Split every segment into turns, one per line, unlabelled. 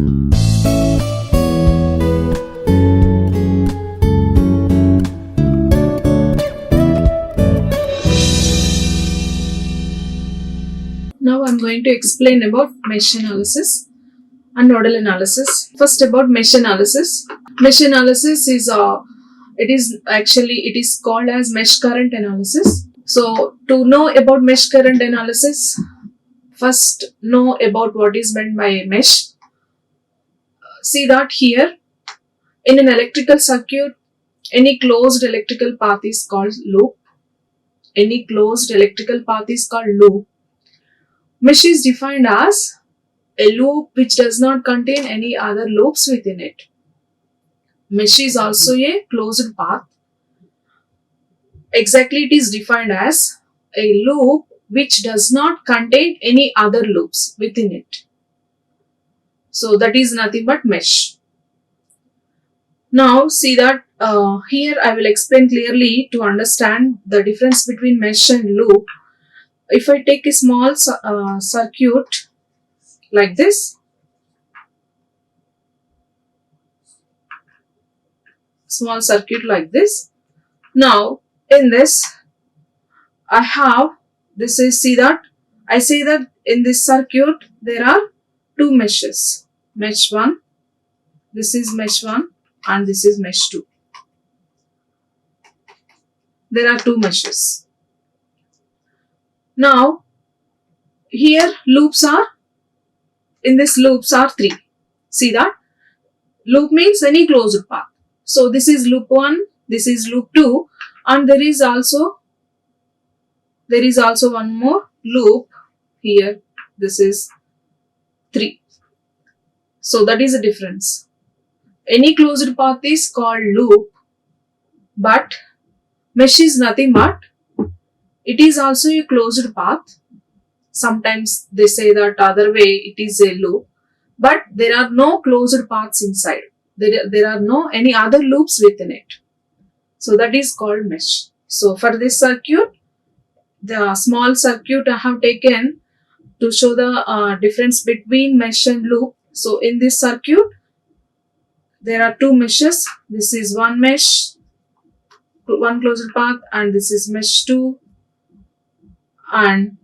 Now I'm going to explain about mesh analysis and nodal analysis. First, about mesh analysis. Mesh analysis is it is called as mesh current analysis. So to know about mesh current analysis, first know about what is meant by mesh. See that here in an electrical circuit, any closed electrical path is called loop. Any closed electrical path is called loop. Mesh is defined as a loop which does not contain any other loops within it. Mesh is also a closed path. Exactly, it is defined as a loop which does not contain any other loops within it. So that is nothing but mesh. Now see that here I will explain clearly to understand the difference between mesh and loop. If I take a small circuit like this, now in this I have see that I say that in this circuit there are two meshes, mesh 1, this is mesh 1 and this is mesh 2. There are two meshes. Now here loops are 3. See that loop means any closed path. So this is loop 1, this is loop 2, and there is also one more loop here. This is 3. So that is the difference. Any closed path is called loop, but mesh is nothing but it is also a closed path. Sometimes they say that other way it is a loop, but there are no closed paths inside. There are no any other loops within it. So that is called mesh. So for this circuit, the small circuit I have taken to show the difference between mesh and loop. So in this circuit, there are two meshes. This is one mesh, one closed path, and this is mesh 2. And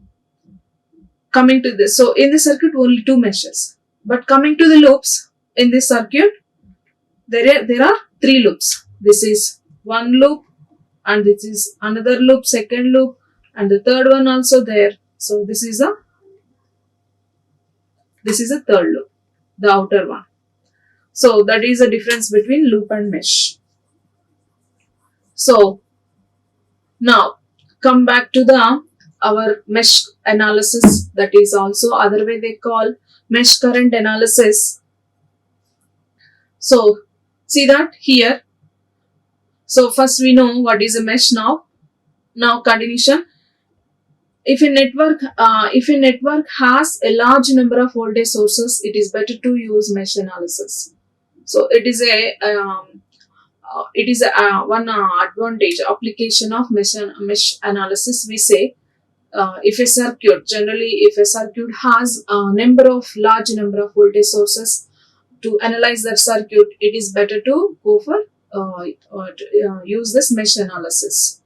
coming to this, so in the circuit only two meshes. But coming to the loops in this circuit, there are 3 loops. This is one loop, and this is another loop, second loop, and the third one also there. So this is a third loop, the outer one. So that is the difference between loop and mesh. So now come back to our mesh analysis, that is also other way they call mesh current analysis. So see that here. So first we know what is a mesh now. Now continuation. If a network has a large number of voltage sources, it is better to use mesh analysis. So it is one advantage application of mesh analysis. We say if a circuit has a large number of voltage sources, to analyze that circuit, it is better to go for use this mesh analysis.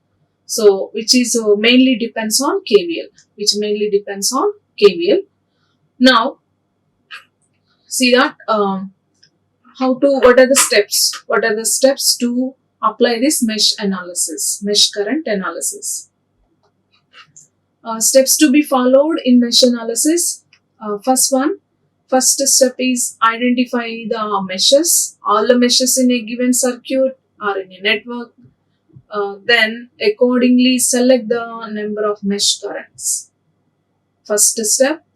So which is mainly depends on KVL. Now see that what are the steps to apply this mesh current analysis. Steps to be followed in mesh analysis. First step is identify the meshes. All the meshes in a given circuit or in a network. Then accordingly select the number of mesh currents. First step,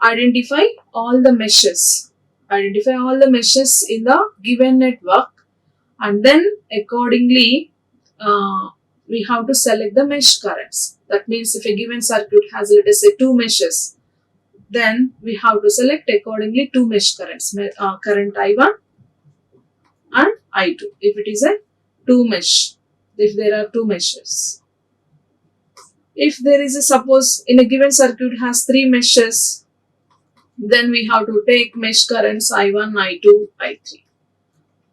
identify all the meshes. Identify all the meshes in the given network, and then accordingly we have to select the mesh currents. That means if a given circuit has, let us say, 2 meshes, then we have to select accordingly 2 mesh currents, current I1 and I2 if it is a 2 mesh, if there are 2 meshes. If there is suppose in a given circuit has 3 meshes, Then we have to take mesh currents I1, I2, I3.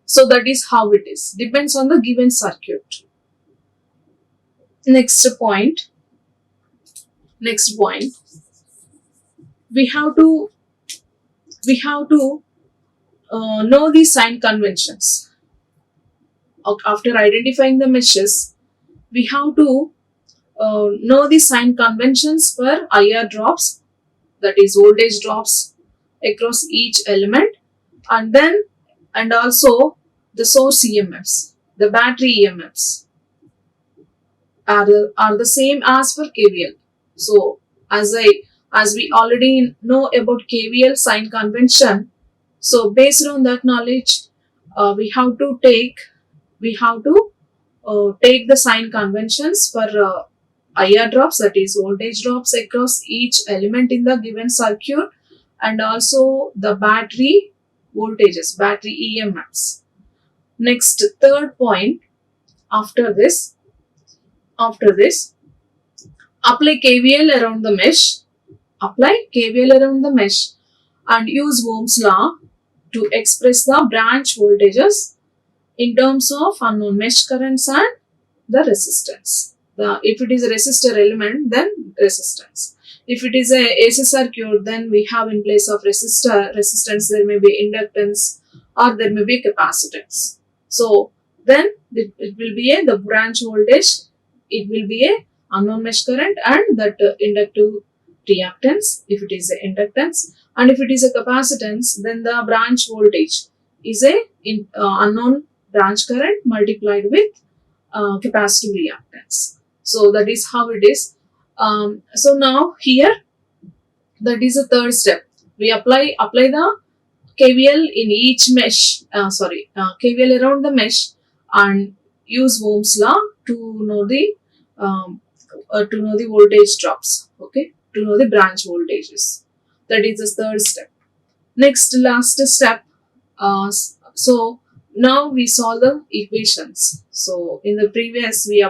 So that is how it is. Depends on the given circuit. Next point. We have to know the sign conventions. After identifying the meshes, we have to know the sign conventions for IR drops, that is voltage drops across each element, and also the source EMFs, the battery EMFs are the same as for KVL. So as we already know about KVL sign convention, so based on that knowledge, we have to take the sign conventions for IR drops, that is voltage drops across each element in the given circuit, and also the battery voltages, battery EMFs. Next, third point, after this, apply KVL around the mesh. Apply KVL around the mesh and use Ohm's law to express the branch voltages in terms of unknown mesh currents and the resistance. If it is a resistor element, then resistance. If it is a AC circuit, then we have in place of resistance, there may be inductance or there may be capacitance. So then it will be the branch voltage, it will be a unknown mesh current and that inductive reactance if it is a inductance, and if it is a capacitance, then the branch voltage is a unknown branch current multiplied with capacitive reactance. So that is how it is. So now here, that is the third step. We apply the KVL in each mesh. KVL around the mesh and use Ohm's law to know the voltage drops. Okay, to know the branch voltages. That is the third step. Next, last step. So now we solve the equations. So in the previous we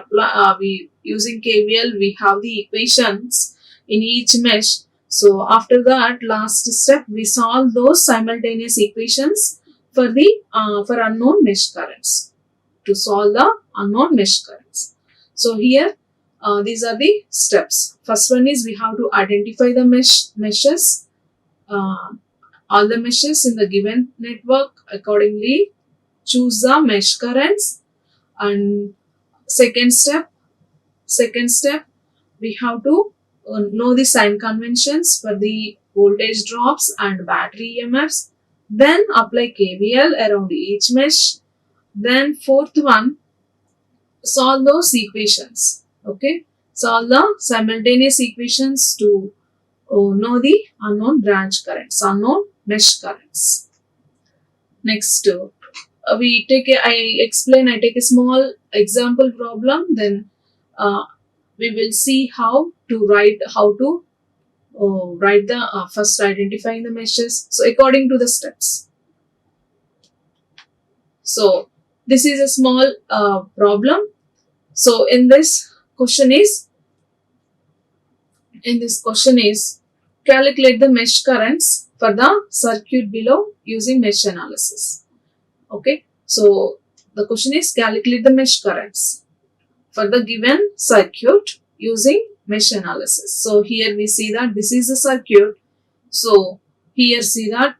using KVL, we have the equations in each mesh. So after that, last step, we solve those simultaneous equations for unknown mesh currents, to solve the unknown mesh currents. So here these are the steps. First one is we have to identify the meshes. All the meshes in the given network, accordingly choose the mesh currents, and second step we have to know the sign conventions for the voltage drops and battery EMFs, then apply KVL around each mesh, then fourth one, solve those equations. Okay, solve the simultaneous equations to know the unknown branch currents, unknown mesh currents. Next, I take a small example problem, then we will see how to write the first identifying the meshes. So according to the steps. So this is a small problem. So in this question is calculate the mesh currents for the circuit below using mesh analysis. Okay, so the question is calculate the mesh currents for the given circuit using mesh analysis. So here we see that this is a circuit. So here see that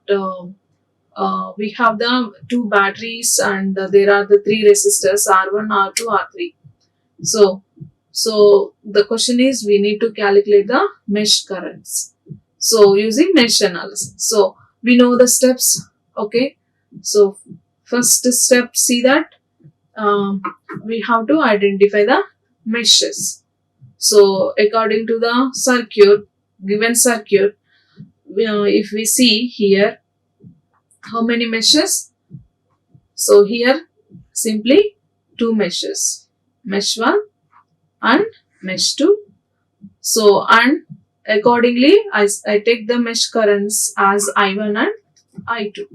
we have the two batteries and there are the three resistors R1, R2, R3. So the question is we need to calculate the mesh currents. So using mesh analysis. So we know the steps. Okay. So first step, see that we have to identify the meshes. So according to the given circuit, if we see here how many meshes. So here simply two meshes, mesh 1 and mesh 2. So and accordingly I take the mesh currents as I1 and I2.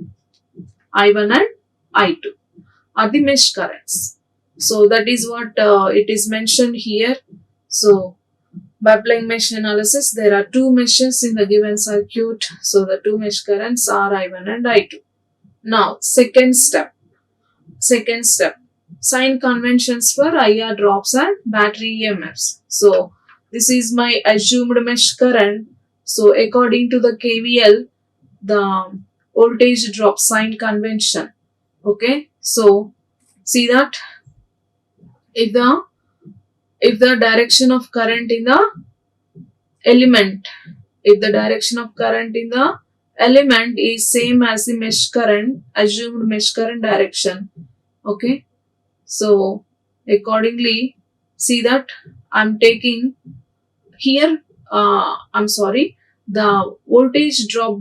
I1 and I2 are the mesh currents. So that is what it is mentioned here. So By applying mesh analysis, there are two meshes in the given circuit. So the two mesh currents are I1 and I2. Now, second step. Sign conventions for IR drops and battery EMFs. So this is my assumed mesh current. So according to the KVL, the voltage drop sign convention. Okay. So see that if the direction of current in the element, if the direction of current in the element is same as the mesh current, assumed mesh current direction. Okay. So accordingly, see that I'm taking here, the voltage drop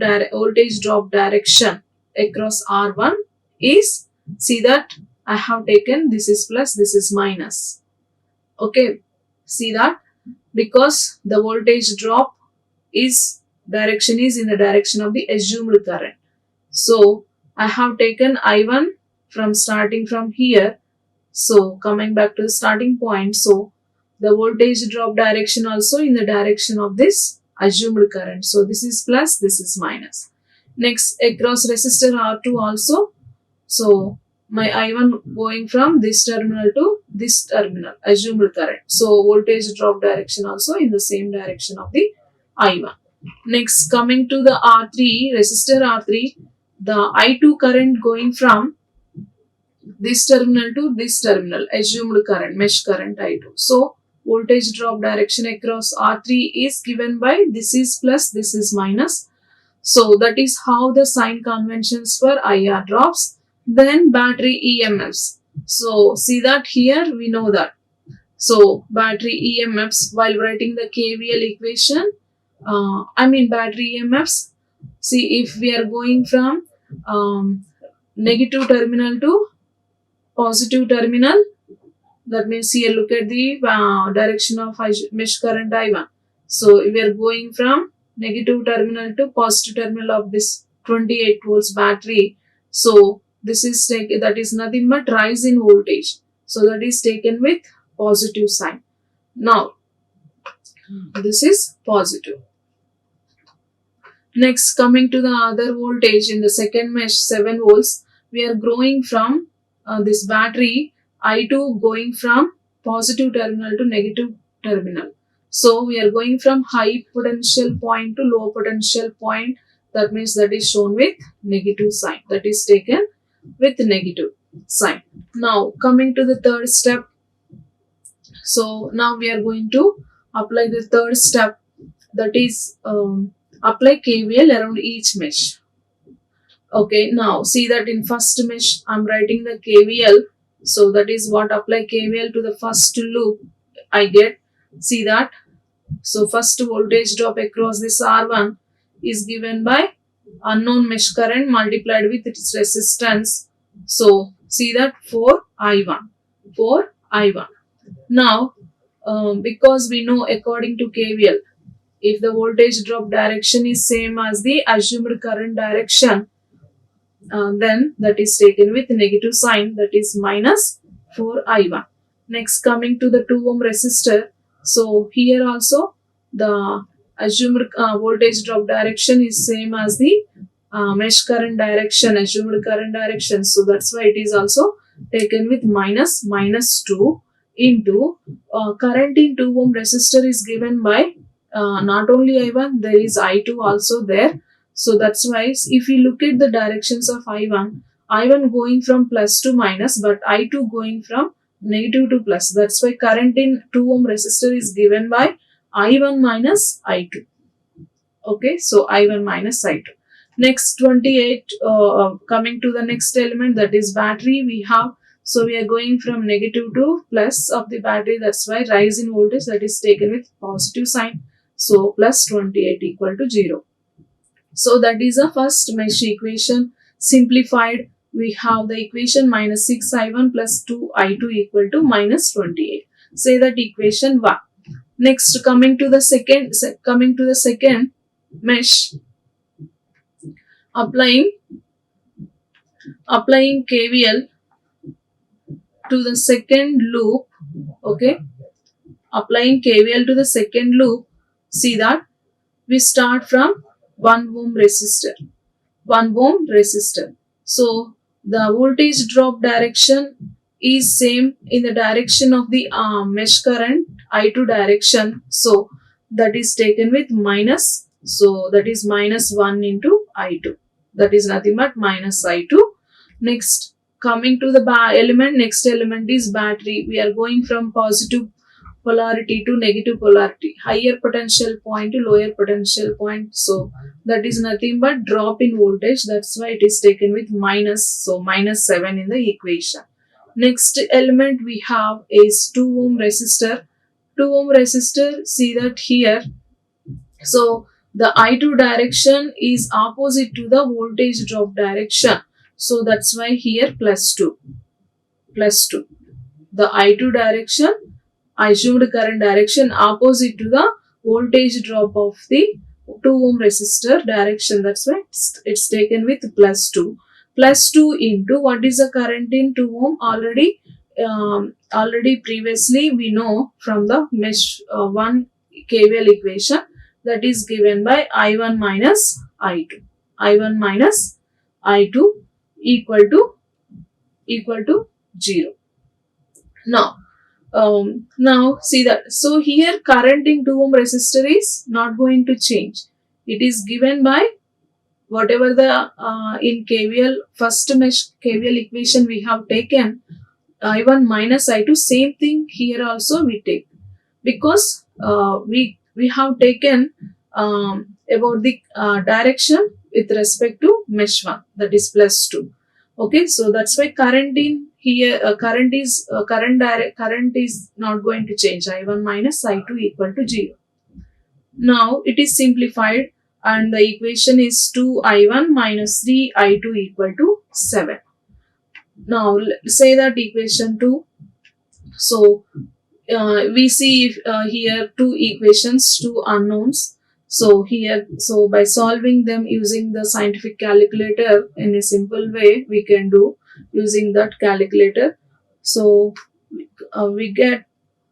direction across R1 is, see that I have taken, this is plus, this is minus. Okay, see that because the voltage drop is direction is in the direction of the assumed current. So I have taken I1 from starting from here. So coming back to the starting point, so the voltage drop direction also in the direction of this assumed current. So this is plus, this is minus. Next, across resistor R2 also. So my I1 going from this terminal to this terminal, assumed current. So voltage drop direction also in the same direction of the I1. Next, coming to the R3, resistor R3, the I2 current going from this terminal to this terminal, assumed current, mesh current I2. So voltage drop direction across R3 is given by this is plus, this is minus. So that is how the sign conventions for IR drops. Then battery EMFs. So see that here we know that. So battery EMFs, while writing the KVL equation, battery EMFs. See, if we are going from negative terminal to positive terminal, that means here look at the direction of mesh current I1. So we are going from negative terminal to positive terminal of this 28 volts battery. So this is that is nothing but rise in voltage. So that is taken with positive sign. Now this is positive. Next, coming to the other voltage in the second mesh, 7 volts, we are growing from this battery I2 going from positive terminal to negative terminal. So we are going from high potential point to low potential point. That means that is shown with negative sign. That is taken with negative sign. Now coming to the third step. So now we are going to apply the third step, that is apply KVL around each mesh. Okay, now see that in first mesh I'm writing the KVL. So that is what apply KVL to the first loop I get. See that. So first voltage drop across this R1 is given by unknown mesh current multiplied with its resistance. So see that for I1. Now because we know according to KVL, if the voltage drop direction is same as the assumed current direction, then that is taken with negative sign, that is minus for I1. Next, coming to the 2 ohm resistor. So here also the assumed voltage drop direction is same as the mesh current direction, assumed current direction. So that's why it is also taken with minus 2 into current in 2 ohm resistor is given by not only I1, there is I2 also there. So that's why if you look at the directions of I1 going from plus to minus, but I2 going from negative to plus. That's why current in 2 ohm resistor is given by I1 minus I2. Okay, so I1 minus I2. Next 28, coming to the next element, that is battery we have. So we are going from negative to plus of the battery. That's why rise in voltage, that is taken with positive sign. So plus 28 equal to 0. So that is the first mesh equation. Simplified, we have the equation minus 6I1 plus 2I2 equal to minus 28. Say that equation 1. Next, coming to the second mesh, applying KVL to the second loop. Okay, applying KVL to the second loop, see that we start from 1 ohm resistor. 1 ohm resistor. So the voltage drop direction is same in the direction of the mesh current I2 direction. So that is taken with minus. So that is minus 1 into I2. That is nothing but minus I2. Next, coming to the element, next element is battery. We are going from positive polarity to negative polarity, higher potential point to lower potential point. So that is nothing but drop in voltage. That's why it is taken with minus. So minus 7 in the equation. Next element we have is 2 ohm resistor. 2 ohm resistor, see that here. So the I2 direction is opposite to the voltage drop direction. So that's why here plus 2. Plus 2. The I2 direction, assumed current direction opposite to the voltage drop of the 2 ohm resistor direction. That's why it's taken with plus 2. Plus 2 into what is the current in 2 ohm? Already previously we know from the mesh 1 KVL equation, that is given by I1 minus I2. I1 minus I2 equal to 0. Now see that. So here current in 2 ohm resistor is not going to change. It is given by whatever the in KVL first mesh KVL equation we have taken, I1 minus I2, same thing here also we take, because we have taken about the direction with respect to mesh 1, that is plus 2. Okay, so that's why current in here current is not going to change. I1 minus I2 equal to 0. Now it is simplified and the equation is 2I1 minus 3I2 equal to 7. Now say that equation 2. So we see here two equations, two unknowns. So here, so by solving them using the scientific calculator in a simple way, we can do using that calculator. So we get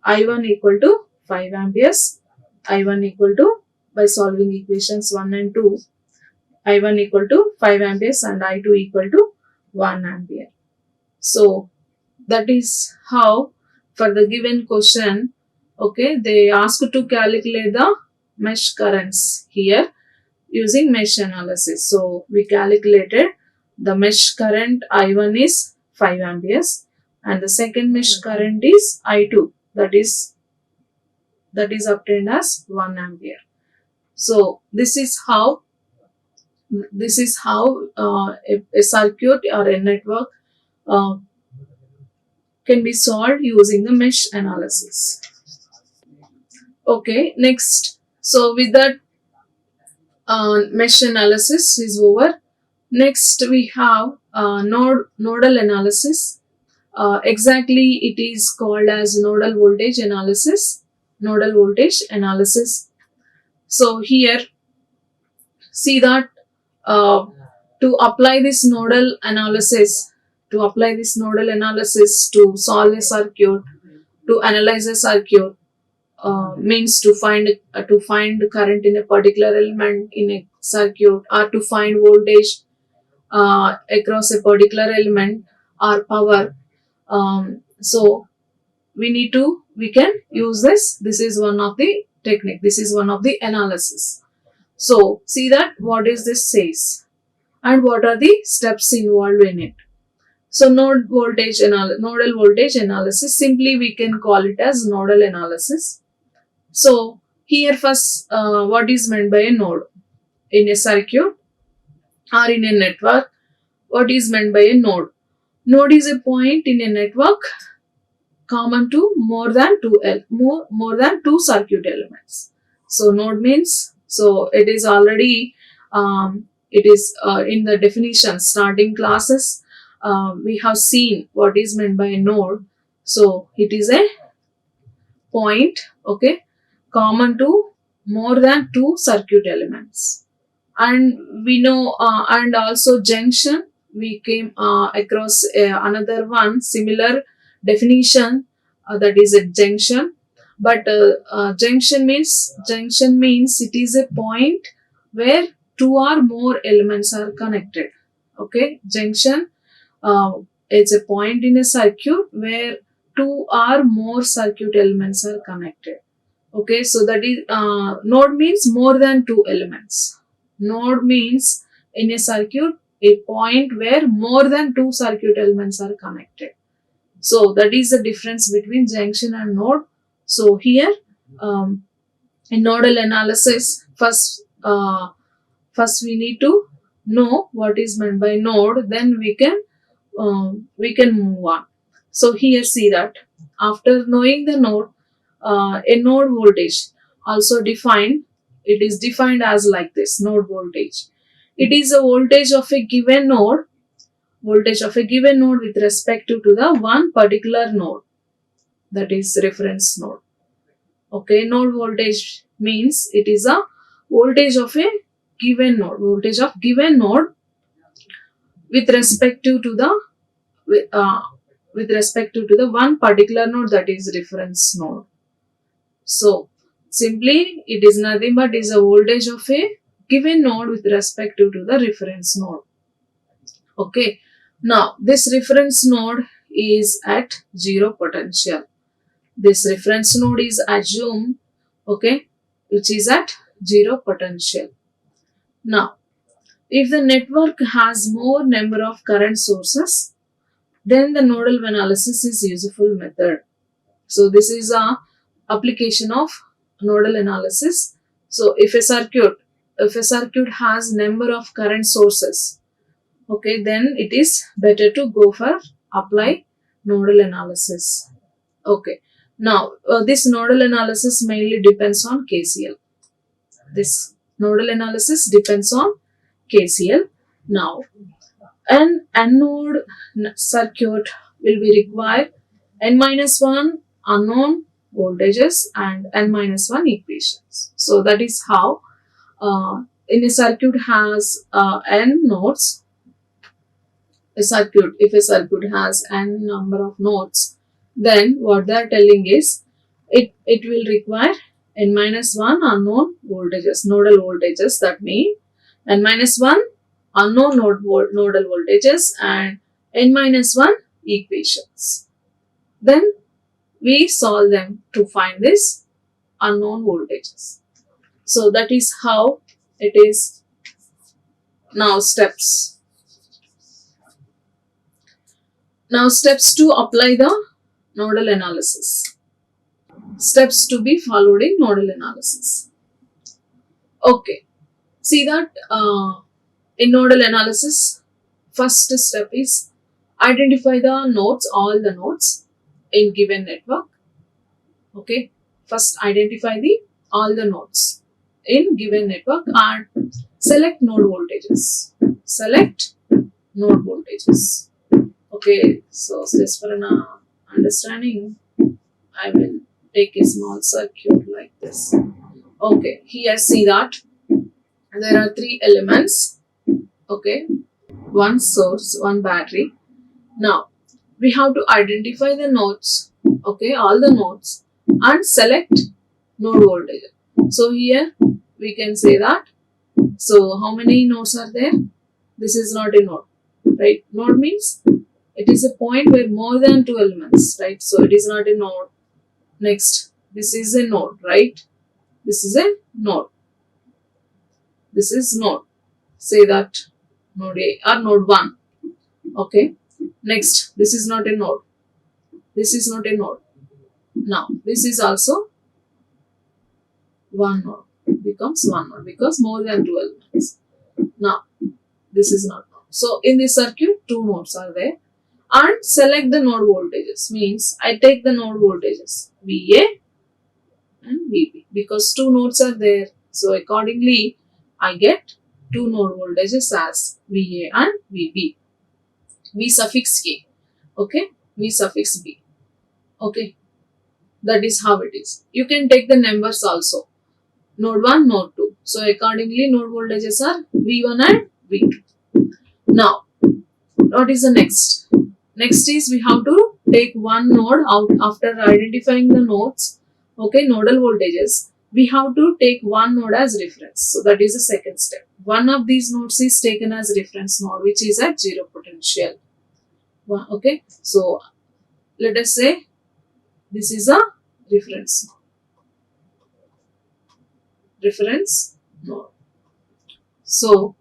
I1 equal to 5 amperes, I1 equal to, by solving equations 1 and 2, I1 equal to 5 amperes and I2 equal to 1 ampere. So that is how for the given question, okay, they ask to calculate the mesh currents here using mesh analysis. So we calculated the mesh current I1 is 5 amperes and the second mesh current is I2, that is obtained as 1 ampere. So this is how a circuit or a network uh, can be solved using the mesh analysis. Okay, next. So with that mesh analysis is over. Next we have nodal analysis. Exactly, it is called as nodal voltage analysis. Nodal voltage analysis. So here, see that to apply this nodal analysis, to solve a circuit, to analyze a circuit, means to find current in a particular element in a circuit, or to find voltage across a particular element or power. So we can use this. This is one of the technique. This is one of the analysis. So see that what is this says and what are the steps involved in it. So nodal voltage analysis, simply we can call it as nodal analysis. So here first, what is meant by a node in a circuit or in a network? What is meant by a node? Node is a point in a network common to more than two circuit elements. So node means, so it is already it is in the definition starting classes. We have seen what is meant by a node. So it is a point, okay, common to more than two circuit elements. And we know, and also junction, we came across another one similar definition, that is a junction. But junction means it is a point where two or more elements are connected. Okay, junction is a point in a circuit where two or more circuit elements are connected. Okay, so that is node means more than two elements. Node means in a circuit a point where more than two circuit elements are connected. So that is the difference between junction and node. So here um, in nodal analysis, first we need to know what is meant by node. Then we can move on. So here see that after knowing the node, a node voltage also defined. It is defined as like this: node voltage. It is a voltage of a given node with respect to the one particular node, that is reference node. Okay, node voltage means it is a voltage of a given node with respect to the with, uh, with respect to the one particular node, that is reference node. So simply it is nothing but is a voltage of a given node with respect to the reference node. Okay, now this reference node is at zero potential. This reference node is assumed, okay, which is at zero potential. Now, if the network has more number of current sources, then the nodal analysis is useful method. So this is a application of nodal analysis. So if a circuit has number of current sources, okay, then it is better to go for apply nodal analysis. Okay, now this nodal analysis mainly depends on KCL. This nodal analysis depends on KCL. Now, an anode circuit will be required n-1 unknown voltages and n-1 equations. So that is how in a circuit has n nodes. If a circuit has n number of nodes, then what they are telling is it will require n-1 unknown voltages, nodal voltages. That means n-1 unknown nodal voltages and n-1 equations. Then we solve them to find this unknown voltages. So that is how it is. Now steps. Now steps to apply the nodal analysis. Steps to be followed in nodal analysis. Okay. See that in nodal analysis, first step is identify the nodes, all the nodes in given network. Okay. First identify all the nodes in given network and select node voltages. Select node voltages. Okay, so just for an understanding, I will take a small circuit like this. Okay, here see that there are three elements. Okay, one source, one battery. Now, we have to identify the nodes, okay, all the nodes, and select node voltage. So here we can say that, so how many nodes are there? This is not a node, right? Node means it is a point where more than two elements, right? So it is not a node. Next, this is a node, right? This is a node. This is node. Say that node A or node 1. Okay. Next, this is not a node. This is not a node. Now, this is also one node. Becomes one node because more than two elements. Now, this is not node. So, in this circuit, two nodes are there. And select the node voltages, means I take the node voltages VA and VB because two nodes are there. So accordingly, I get two node voltages as VA and VB. V suffix K. Okay, V suffix B. Okay, that is how it is. You can take the numbers also. Node 1, node 2. So accordingly, node voltages are V1 and V2. Now, what is the next? Next is we have to take one node out after identifying the nodes. okay, nodal voltages, we have to take one node as reference. So that is the second step. One of these nodes is taken as reference node, which is at zero potential. Okay, so let us say this is a reference node. So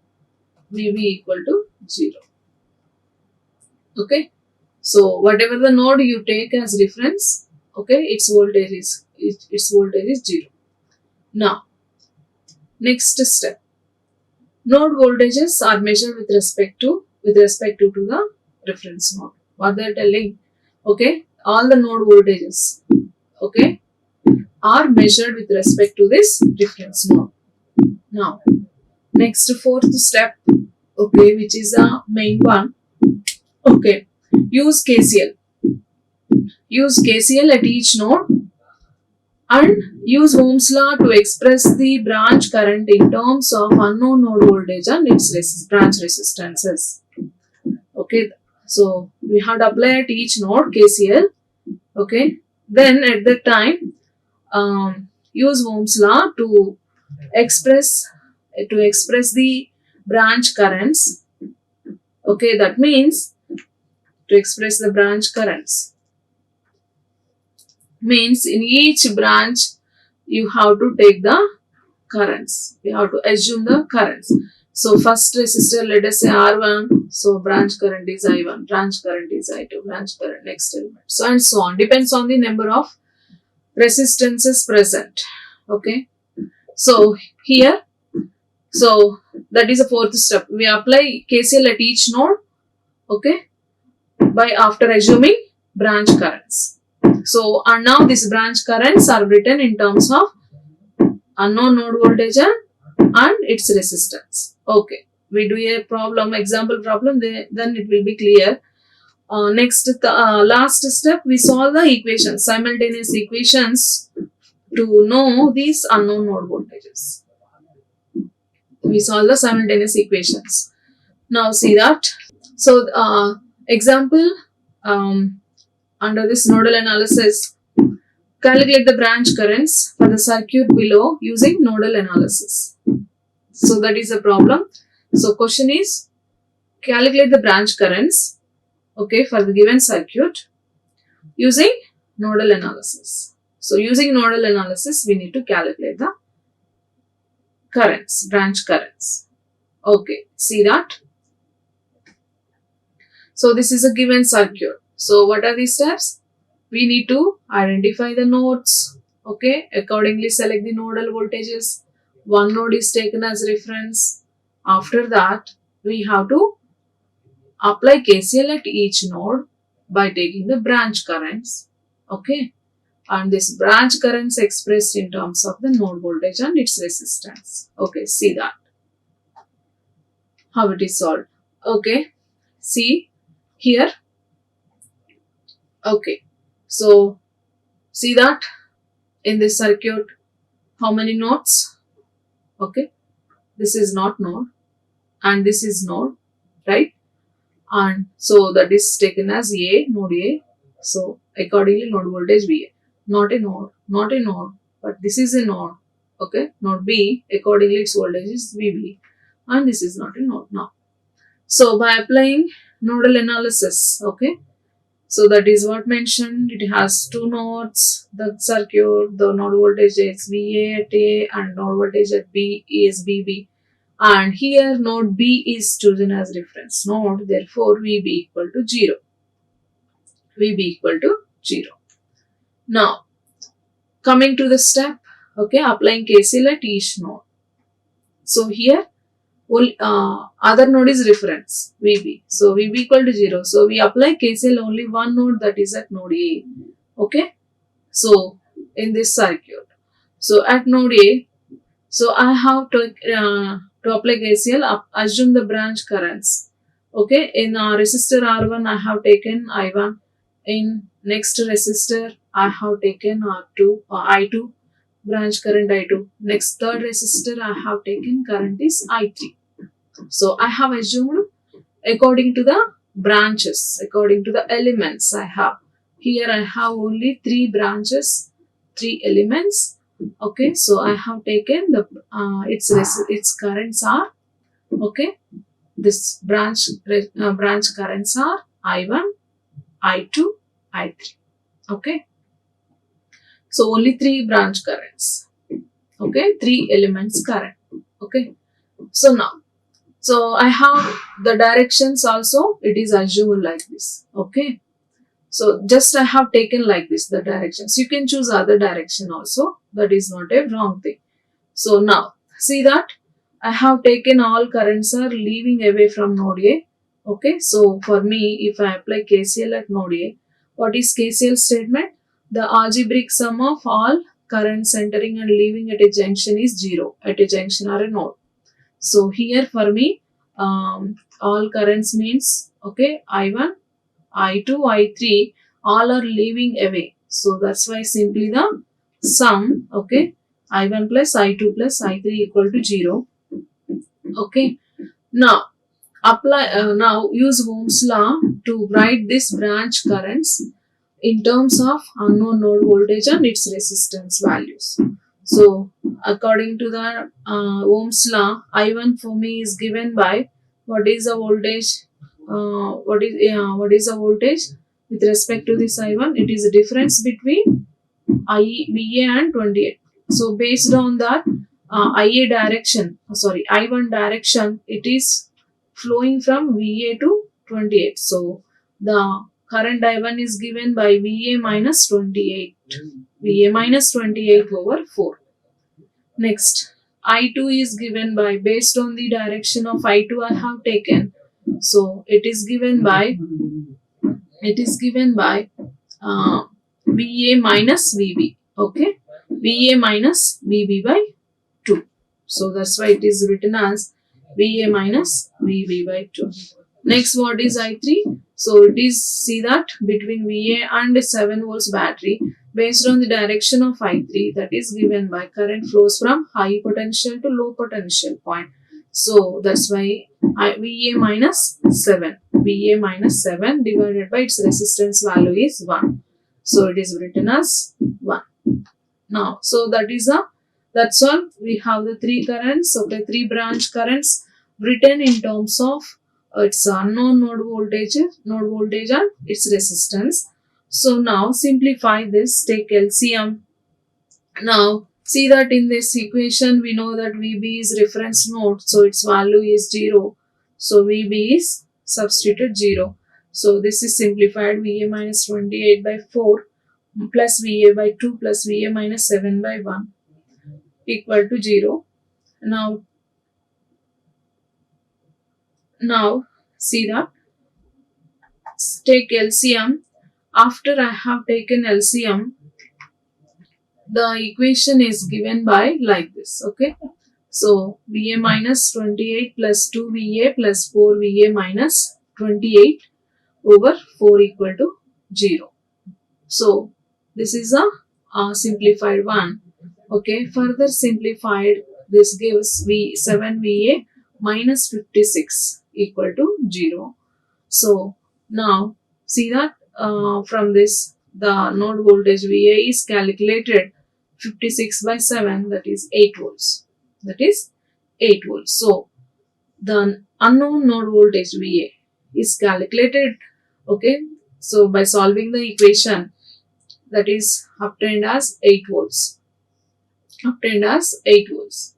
VB equal to 0. Okay, so whatever the node you take as reference, okay, its voltage is 0. Now, next step. Node voltages are measured with respect to the reference node. What they are telling? Okay, all the node voltages, okay, are measured with respect to this reference node. Now, next fourth step, okay, which is the main one. Okay, use KCL. Use KCL at each node and use Ohm's law to express the branch current in terms of unknown node voltage and its branch resistances. Okay, so we have to apply at each node KCL. Okay, then at that time use Ohm's law to express the branch currents. Okay, that means to express the branch currents means in each branch you have to take the currents. You have to assume the currents. So first resistor, let us say R1, so branch current is I1, branch current is I2, branch current next element, so and so on. Depends on the number of resistances present. Okay, so here, so that is the fourth step. We apply KCL at each node, okay, by after assuming branch currents. So and now these branch currents are written in terms of unknown node voltage and its resistance. Okay, we do a problem, example problem, then it will be clear. Next, last step, we solve the equations, simultaneous equations to know these unknown node voltages. We solve the simultaneous equations. Now see that. So example, under this nodal analysis, calculate the branch currents for the circuit below using nodal analysis. So that is a problem. So question is, calculate the branch currents, okay, for the given circuit using nodal analysis. So using nodal analysis, we need to calculate the currents, branch currents. Okay, see that. So this is a given circuit. So what are the steps? We need to identify the nodes, okay, accordingly select the nodal voltages. One node is taken as reference. After that, we have to apply KCL at each node by taking the branch currents, okay, and this branch currents expressed in terms of the node voltage and its resistance. Okay, see that how it is solved. Okay, see here. Okay, so see that in this circuit, how many nodes? Okay, this is not node and this is node, right? And so that is taken as A, node A. So accordingly node voltage VA. Not a node, but this is a node. Okay, node B, accordingly its voltage is VB. And this is not a node now. So by applying nodal analysis, okay, so that is what mentioned. It has two nodes, the circuit, the node voltage is VA at A and node voltage at B is VB. And here node B is chosen as reference node, therefore VB equal to 0. VB equal to 0. Now, coming to the step, okay, applying KCL at each node. So here, other node is reference, VB. So VB equal to 0. So we apply KCL only one node, that is at node A. Okay. So in this circuit, so at node A, so I have to apply KCL, assume the branch currents. Okay, in resistor R1 I have taken I1. In next resistor I have taken R2 I2, branch current I2. Next third resistor I have taken current is I3. So I have assumed according to the branches, according to the elements I have. Here I have only 3 branches three elements. Okay, so I have taken the its currents are, okay, this branch currents are I1, I2, I3. Okay, so only three branch currents. Okay, three elements current. Okay, so now, so I have the directions also, it is assumed like this. Okay, so just I have taken like this the directions. You can choose other direction also. That is not a wrong thing. So now see that I have taken all currents are leaving away from node A. Okay, so for me, if I apply KCL at node A, what is KCL statement? The algebraic sum of all currents entering and leaving at a junction is 0 at a junction or a node. So here for me, all currents means, okay, I1, I2, I3, all are leaving away. So that's why simply the sum, okay, I1 plus I2 plus I3 equal to 0. Okay, now apply, now use Ohm's law to write this branch currents in terms of unknown node voltage and its resistance values. So according to the Ohm's law, I1 for me is given by what is the voltage, what is the voltage with respect to this I1? It is the difference between VA and 28. So based on that, IA direction, sorry, I1 direction, it is flowing from VA to 28. So the current I1 is given by VA minus 28. VA minus 28 over 4. Next, I2 is given by, based on the direction of I2 I have taken. So it is given by VA minus VB. Okay, VA minus VB by 2. So that's why it is written as VA minus VB by 2. Next, what is I3? So it is, see that between VA and 7 volts battery, based on the direction of I3, that is given by current flows from high potential to low potential point. So that's why VA minus 7. VA minus 7 divided by its resistance value is 1. So it is written as 1. Now, so that's all. We have the three currents, okay, three branch currents written in terms of its unknown node voltage and its resistance. So now simplify this, take LCM. Now see that in this equation we know that VB is reference node, so its value is 0. So VB is substituted 0. So this is simplified, VA minus 28 by 4 plus VA by 2 plus VA minus 7 by 1 equal to 0. Now see that, take LCM. After I have taken LCM, the equation is given by like this. Okay, so VA minus 28 plus 2 VA plus 4 VA minus 28 over 4 equal to 0. So this is a simplified one. Okay, further simplified, this gives 7 VA minus 56 equal to 0. So now see that from this, the node voltage VA is calculated 56 by 7, that is 8 volts. That is 8 volts. So the unknown node voltage VA is calculated. Okay, so by solving the equation, that is obtained as 8 volts. Obtained as 8 volts.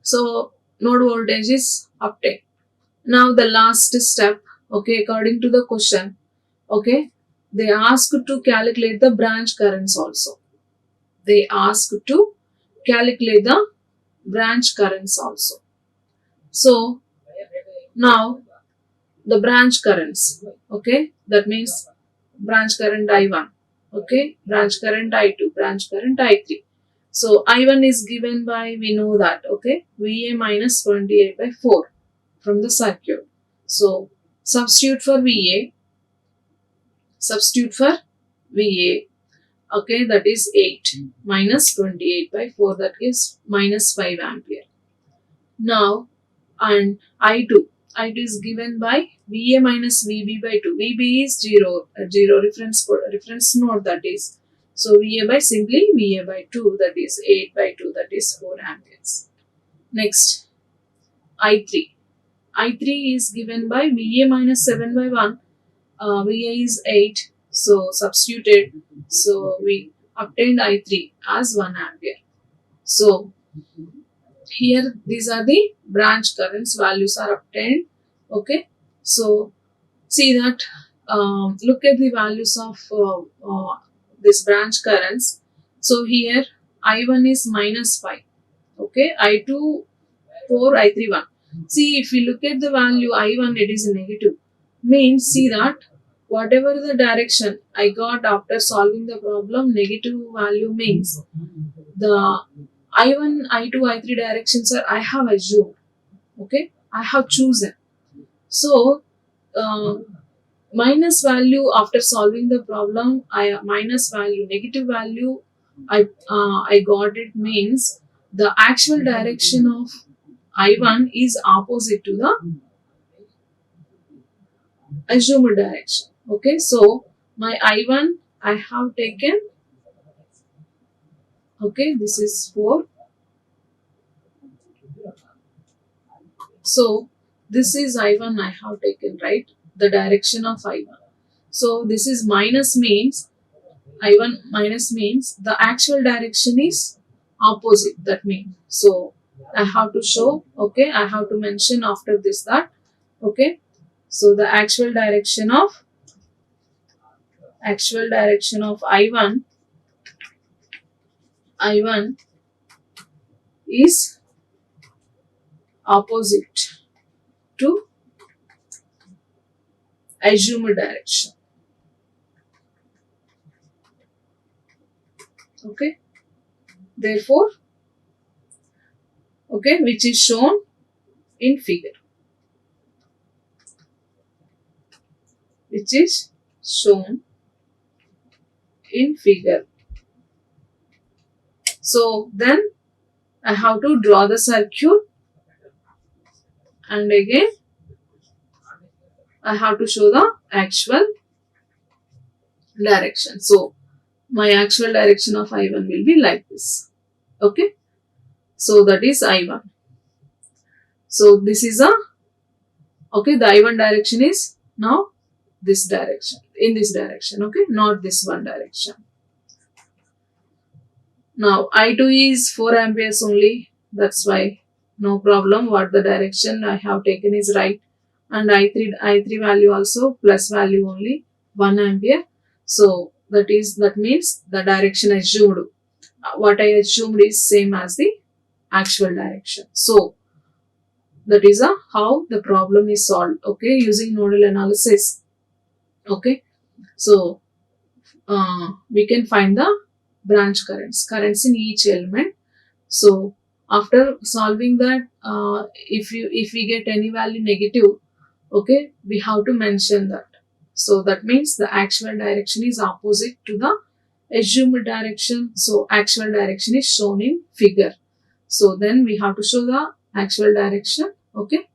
So node voltage is obtained. Now the last step, okay, according to the question, okay, they asked to calculate the branch currents also. They asked to calculate the branch currents also. So now the branch currents, okay, that means branch current I1, okay, branch current I2, branch current I3. So I1 is given by, we know that, okay, VA minus 28 by 4 from the circuit. So substitute for VA, okay, that is 8 minus 28 by 4, that is minus 5 ampere. Now, and I2 is given by VA minus VB by 2. VB is 0 reference node, that is So VA by simply VA by 2, that is 8 by 2, that is 4 amperes. Next, I3. I3 is given by VA minus 7 by 1. VA is 8, so substituted. So we obtained I3 as 1 ampere. So here these are the branch currents values are obtained. Okay, so see that, look at the values of this branch currents. So here I1 is minus 5. Okay, I2 4, I3 1. See, if we look at the value I1, it is negative. Means, see that whatever the direction I got after solving the problem, negative value means the I1, I2, I3 directions are I have assumed. Okay, I have chosen. So, uh, minus value after solving the problem, I minus value, negative value, I got it means the actual direction of I1 is opposite to the assumed direction. Okay, so my I1 I have taken, okay, this is 4. So this is I1 I have taken, right? The direction of I1. So this is minus means, I1 minus means the actual direction is opposite, that means. So I have to show, okay, I have to mention after this that, okay, so the actual direction of I1 is opposite to assumed direction. Okay, therefore, okay, which is shown in figure, which is shown in figure. So then I have to draw the circuit, and again I have to show the actual direction. So my actual direction of I1 will be like this. Okay, so that is I1. So this is a, okay, the I1 direction is now this direction, in this direction, okay, not this one direction. Now I2 is 4 amperes only, that's why no problem, what the direction I have taken is right. And I3 value also plus value only 1 ampere. So that means the direction assumed, what I assumed is same as the actual direction. So that is how the problem is solved, okay, using nodal analysis. Okay, so we can find the branch currents in each element. So after solving that, if we get any value negative, okay, we have to mention that. So that means the actual direction is opposite to the assumed direction. So actual direction is shown in figure. So then we have to show the actual direction, okay,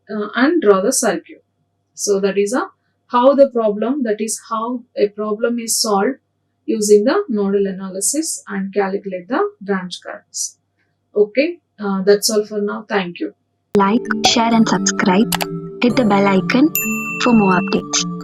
and draw the circuit. So that is how a problem is solved using the nodal analysis and calculate the branch currents. Okay, that's all for now. Thank you.
Like, share and subscribe. Hit the bell icon for more updates.